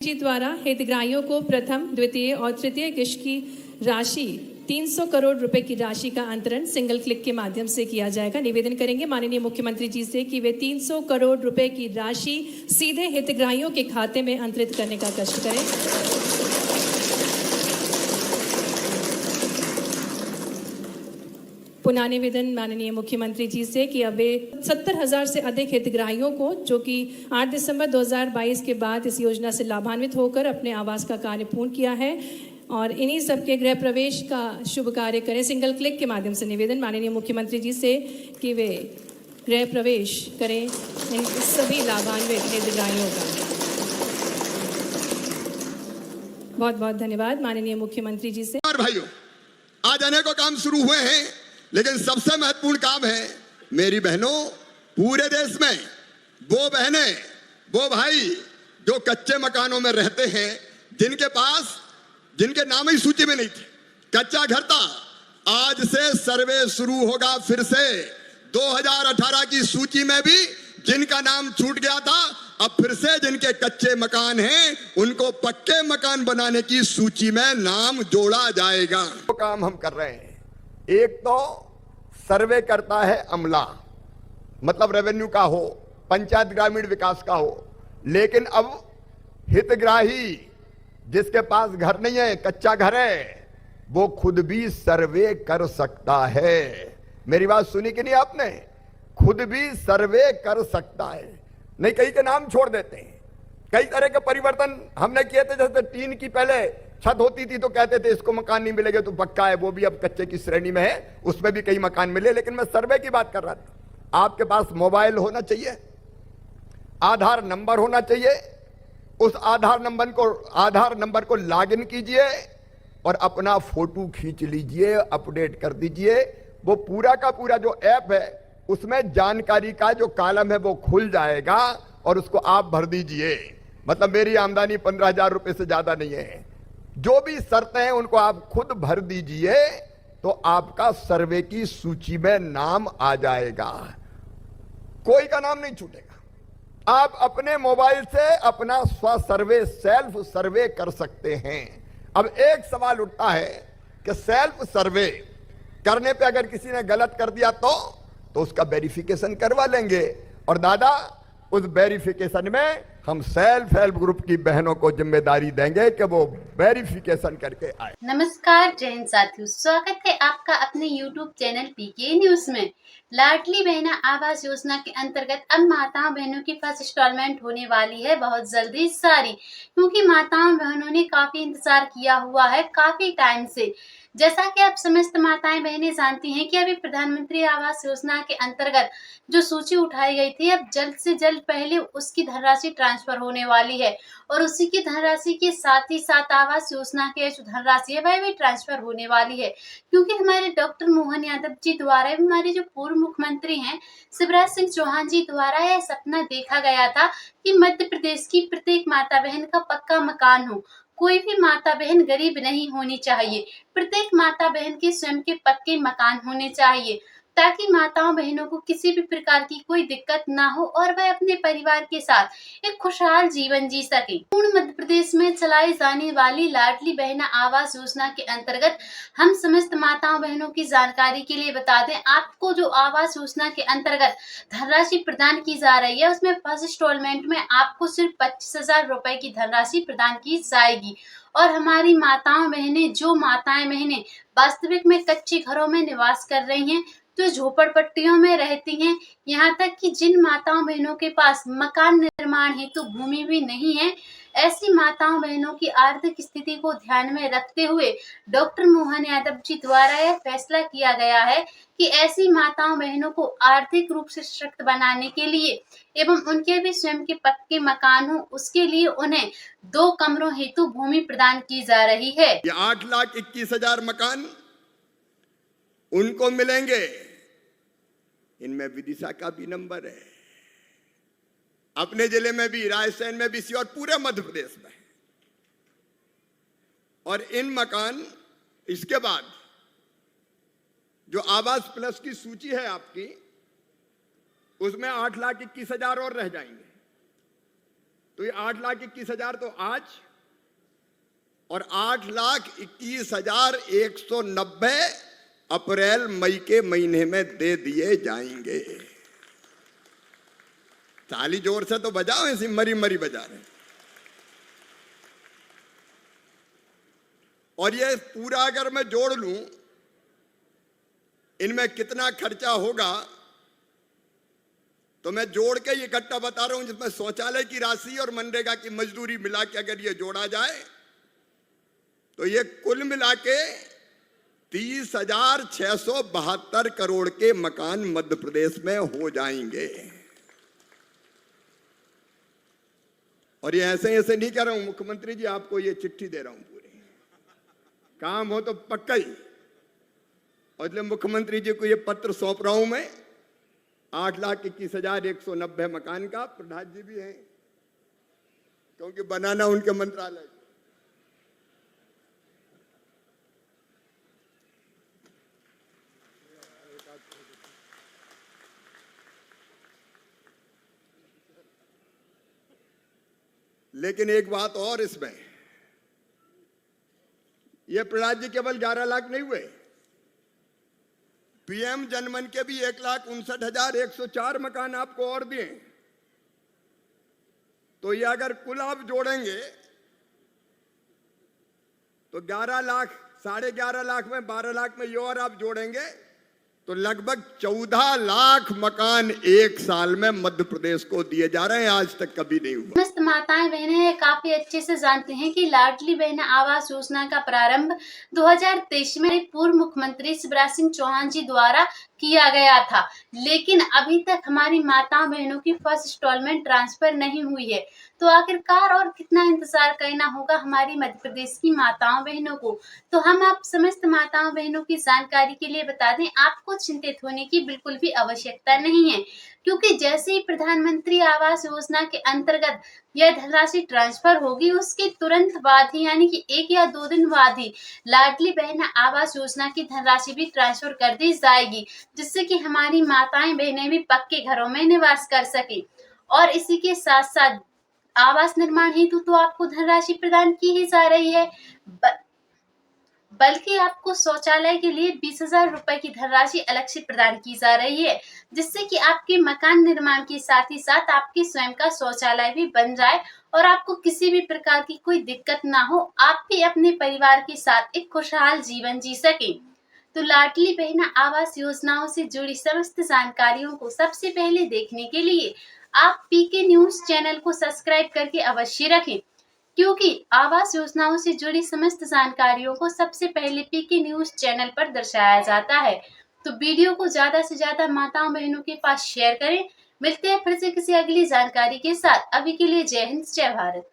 जी द्वारा हितग्राहियों को प्रथम, द्वितीय और तृतीय किश्त की राशि 300 करोड़ रुपए की राशि का अंतरण सिंगल क्लिक के माध्यम से किया जाएगा। निवेदन करेंगे माननीय मुख्यमंत्री जी से कि वे 300 करोड़ रुपए की राशि सीधे हितग्राहियों के खाते में अंतरित करने का कष्ट करें। पुनः निवेदन माननीय मुख्यमंत्री जी से कि अब वे 70,000 से अधिक हितग्राहियों को जो कि 8 दिसंबर 2022 के बाद इस योजना से लाभान्वित होकर अपने आवास का कार्य पूर्ण किया है और इन्हीं सबके गृह प्रवेश का शुभ कार्य करें। सिंगल क्लिक के माध्यम से निवेदन माननीय मुख्यमंत्री जी से कि वे गृह प्रवेश करें इन सभी लाभान्वित हितग्राहियों का। बहुत बहुत धन्यवाद माननीय मुख्यमंत्री जी से। भाइयों, आज अनेकों काम शुरू हुए हैं, लेकिन सबसे महत्वपूर्ण काम है मेरी बहनों, पूरे देश में वो बहनें, वो भाई जो कच्चे मकानों में रहते हैं, जिनके नाम ही सूची में नहीं थे, कच्चा घर था। आज से सर्वे शुरू होगा फिर से। 2018 की सूची में भी जिनका नाम छूट गया था, अब फिर से जिनके कच्चे मकान हैं उनको पक्के मकान बनाने की सूची में नाम जोड़ा जाएगा। वो काम हम कर रहे हैं। एक तो सर्वे करता है अमला, मतलब रेवेन्यू का हो, पंचायत ग्रामीण विकास का हो, लेकिन अब हितग्राही जिसके पास घर नहीं है, कच्चा घर है, वो खुद भी सर्वे कर सकता है। मेरी बात सुनी कि नहीं आपने? खुद भी सर्वे कर सकता है। नहीं, कई के नाम छोड़ देते हैं। कई तरह के परिवर्तन हमने किए थे, जैसे टीन की पहले छत होती थी तो कहते थे इसको मकान नहीं मिलेगा तो पक्का है, वो भी अब कच्चे की श्रेणी में है, उसमें भी कई मकान मिले। लेकिन मैं सर्वे की बात कर रहा था। आपके पास मोबाइल होना चाहिए, आधार नंबर होना चाहिए, उस आधार नंबर को लॉगिन कीजिए और अपना फोटो खींच लीजिए, अपडेट कर दीजिए। वो पूरा का पूरा जो ऐप है उसमें जानकारी का जो कॉलम है वो खुल जाएगा और उसको आप भर दीजिए। मतलब मेरी आमदनी 15,000 रुपए से ज्यादा नहीं है, जो भी शर्तें हैं उनको आप खुद भर दीजिए तो आपका सर्वे की सूची में नाम आ जाएगा। कोई का नाम नहीं छूटेगा। आप अपने मोबाइल से अपना स्व सर्वे, सेल्फ सर्वे कर सकते हैं। अब एक सवाल उठता है कि सेल्फ सर्वे करने पे अगर किसी ने गलत कर दिया तो उसका वेरिफिकेशन करवा लेंगे, और दादा उस वेरिफिकेशन में हम सेल्फ हेल्प ग्रुप की बहनों को जिम्मेदारी देंगे कि वो वेरिफिकेशन करके आए। नमस्कार जय हिंद साथियों, स्वागत है आपका अपने YouTube चैनल पीके न्यूज में। लाडली बहना आवास योजना के अंतर्गत अब माताओं बहनों की फर्स्ट इंस्टॉलमेंट होने वाली है बहुत जल्दी सारी, क्योंकि माताओं बहनों ने काफी इंतजार किया हुआ है काफी टाइम से। जैसा कि आप समस्त माताएं बहनें जानती हैं कि अभी प्रधानमंत्री आवास योजना के अंतर्गत जो सूची उठाई गई थी, अब जल्द से जल्द पहले उसकी धनराशि ट्रांसफर होने वाली है और उसी की धनराशि के साथ ही साथ आवास योजना की जो धनराशि है वह भी ट्रांसफर होने वाली है, क्योंकि हमारे डॉक्टर मोहन यादव जी द्वारा, हमारे जो पूर्व मुख्यमंत्री हैं शिवराज सिंह चौहान जी द्वारा यह सपना देखा गया था कि मध्य प्रदेश की प्रत्येक माता बहन का पक्का मकान हो। कोई भी माता बहन गरीब नहीं होनी चाहिए, प्रत्येक माता बहन के स्वयं के पक्के मकान होने चाहिए, ताकि माताओं बहनों को किसी भी प्रकार की कोई दिक्कत ना हो और वह अपने परिवार के साथ एक खुशहाल जीवन जी सके। पूर्ण मध्य प्रदेश में चलाई जाने वाली लाडली बहना आवास योजना के अंतर्गत हम समस्त माताओं बहनों की जानकारी के लिए बता दें, आपको जो आवास योजना के अंतर्गत धनराशि प्रदान की जा रही है उसमें फर्स्ट इंस्टॉलमेंट में आपको सिर्फ 25,000 रुपए की धनराशि प्रदान की जाएगी। और हमारी माताओं बहनें, जो माताएं बहनें वास्तविक में कच्चे घरों में निवास कर रही हैं, जो झोपड़पट्टियों में रहती हैं, यहाँ तक कि जिन माताओं बहनों के पास मकान निर्माण हेतु भूमि भी नहीं है, ऐसी माताओं बहनों की आर्थिक स्थिति को ध्यान में रखते हुए डॉक्टर मोहन यादव जी द्वारा यह फैसला किया गया है कि ऐसी माताओं बहनों को आर्थिक रूप से सशक्त बनाने के लिए एवं उनके भी स्वयं के पक्के मकान हो, उसके लिए उन्हें 2 कमरों हेतु भूमि प्रदान की जा रही है। 8,21,000 मकान उनको मिलेंगे। इनमें विदिशा का भी नंबर है, अपने जिले में भी, रायसेन में भी, और पूरे मध्य प्रदेश में। और इन मकान, इसके बाद जो आवास प्लस की सूची है आपकी, उसमें 8,21,000 और रह जाएंगे। तो ये 8,21,000 तो आज, और 8,21,190 अप्रैल मई के महीने में दे दिए जाएंगे। ताली जोर से तो बजाओ, ऐसी मरी मरी बजा रहे। और ये पूरा अगर मैं जोड़ लूं, इनमें कितना खर्चा होगा तो मैं जोड़ के इकट्ठा बता रहा हूं, जिसमें शौचालय की राशि और मनरेगा की मजदूरी मिला के अगर ये जोड़ा जाए तो ये कुल मिला के 30,672 करोड़ के मकान मध्य प्रदेश में हो जाएंगे। और ये ऐसे ऐसे नहीं कह रहा हूं मुख्यमंत्री जी, आपको ये चिट्ठी दे रहा हूं पूरी, काम हो तो पक्का ही। और इसलिए मुख्यमंत्री जी को ये पत्र सौंप रहा हूं मैं, 8,21,190 मकान का। प्रधान जी भी हैं, क्योंकि बनाना उनके मंत्रालय। लेकिन एक बात और इसमें, ये प्रहलाद जी केवल 11 लाख नहीं हुए, पीएम जनमन के भी 1,59,104 मकान आपको और दिए। तो ये अगर कुल आप जोड़ेंगे तो 11 लाख, 11.5 लाख में 12 लाख में ये और आप जोड़ेंगे तो लगभग 14 लाख मकान एक साल में मध्य प्रदेश को दिए जा रहे हैं। आज तक कभी नहीं हुआ। समस्त माताएं बहनें काफी अच्छे से जानते हैं कि लाडली बहना आवास योजना का प्रारंभ 2023 में पूर्व मुख्यमंत्री शिवराज सिंह चौहान जी द्वारा किया गया था, लेकिन अभी तक हमारी माताओं बहनों की फर्स्ट इंस्टॉलमेंट ट्रांसफर नहीं हुई है। तो आखिरकार और कितना इंतजार करना होगा हमारी मध्य प्रदेश की माताओं बहनों को। तो हम आप समस्त माताओं बहनों की जानकारी के लिए बता दें, आपको चिंतित होने की बिल्कुल भी आवश्यकता नहीं है, क्योंकि जैसे ही प्रधानमंत्री आवास योजना के अंतर्गत यह धनराशि ट्रांसफर होगी, उसके तुरंत बाद ही यानी कि 1 या 2 दिन बाद ही लाडली बहना आवास योजना की धनराशि भी ट्रांसफर कर दी जाएगी, जिससे कि हमारी माताएं बहनें भी पक्के घरों में निवास कर सके। और इसी के साथ साथ आवास निर्माण हेतु तो आपको धनराशि प्रदान की ही जा रही है, बल्कि आपको शौचालय के लिए 20,000 रुपए की धनराशि अलग से प्रदान की जा रही है, जिससे कि आपके मकान निर्माण के साथ ही साथ आपके स्वयं का शौचालय भी बन जाए और आपको किसी भी प्रकार की कोई दिक्कत ना हो, आप भी अपने परिवार के साथ एक खुशहाल जीवन जी सके। तो लाडली बहना आवास योजनाओं से जुड़ी समस्त जानकारियों को सबसे पहले देखने के लिए आप पीके न्यूज चैनल को सब्सक्राइब करके अवश्य रखें, क्योंकि आवास योजनाओं से जुड़ी समस्त जानकारियों को सबसे पहले पीके न्यूज चैनल पर दर्शाया जाता है। तो वीडियो को ज्यादा से ज्यादा माताओं बहनों के पास शेयर करें। मिलते हैं फिर से किसी अगली जानकारी के साथ। अभी के लिए जय हिंद, जय भारत।